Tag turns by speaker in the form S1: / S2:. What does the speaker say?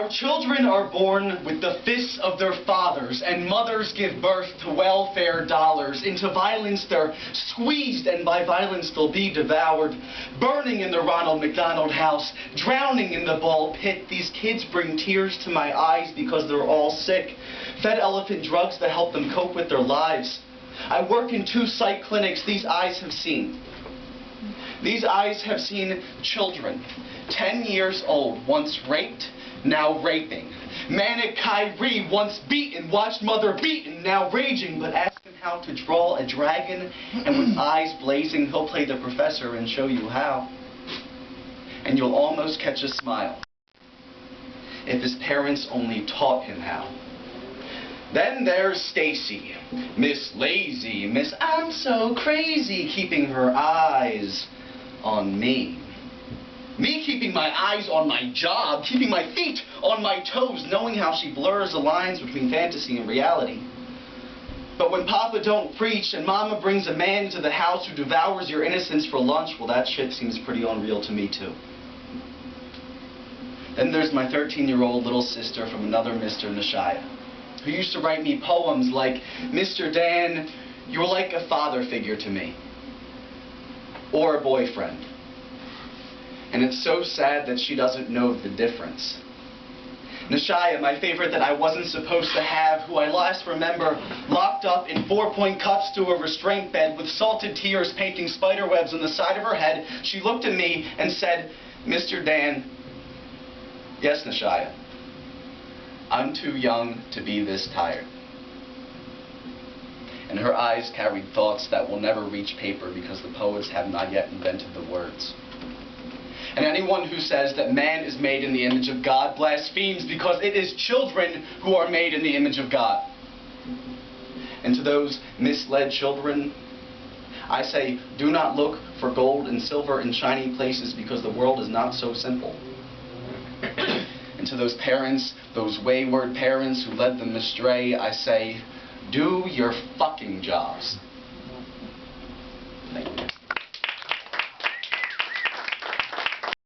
S1: Our children are born with the fists of their fathers, and mothers give birth to welfare dollars. Into violence they're squeezed, and by violence they'll be devoured. Burning in the Ronald McDonald House, drowning in the ball pit. These kids bring tears to my eyes because they're all sick. Fed elephant drugs that help them cope with their lives. I work in 2 psych clinics these eyes have seen. These eyes have seen children, 10 years old, once raped, now raping. Manic Kyrie, once beaten, watched mother beaten, now raging, but ask him how to draw a dragon, and with eyes blazing, he'll play the professor and show you how. And you'll almost catch a smile, if his parents only taught him how. Then there's Stacy, Miss Lazy, Miss I'm so crazy, keeping her eyes on me. Me keeping my eyes on my job, keeping my feet on my toes, knowing how she blurs the lines between fantasy and reality. But when Papa don't preach and Mama brings a man into the house who devours your innocence for lunch, well, that shit seems pretty unreal to me too. Then there's my 13-year-old little sister from another Mr. Nishaya, who used to write me poems like, Mr. Dan, you're like a father figure to me, or a boyfriend. And it's so sad that she doesn't know the difference. Nishaya, my favorite that I wasn't supposed to have, who I last remember locked up in 4-point cuffs to a restraint bed with salted tears painting spider webs on the side of her head, she looked at me and said, Mr. Dan, yes, Nishaya, I'm too young to be this tired. And her eyes carried thoughts that will never reach paper because the poets have not yet invented the words. And anyone who says that man is made in the image of God blasphemes, because it is children who are made in the image of God. And to those misled children, I say, do not look for gold and silver in shiny places, because the world is not so simple. And to those parents, those wayward parents who led them astray, I say, do your fucking jobs.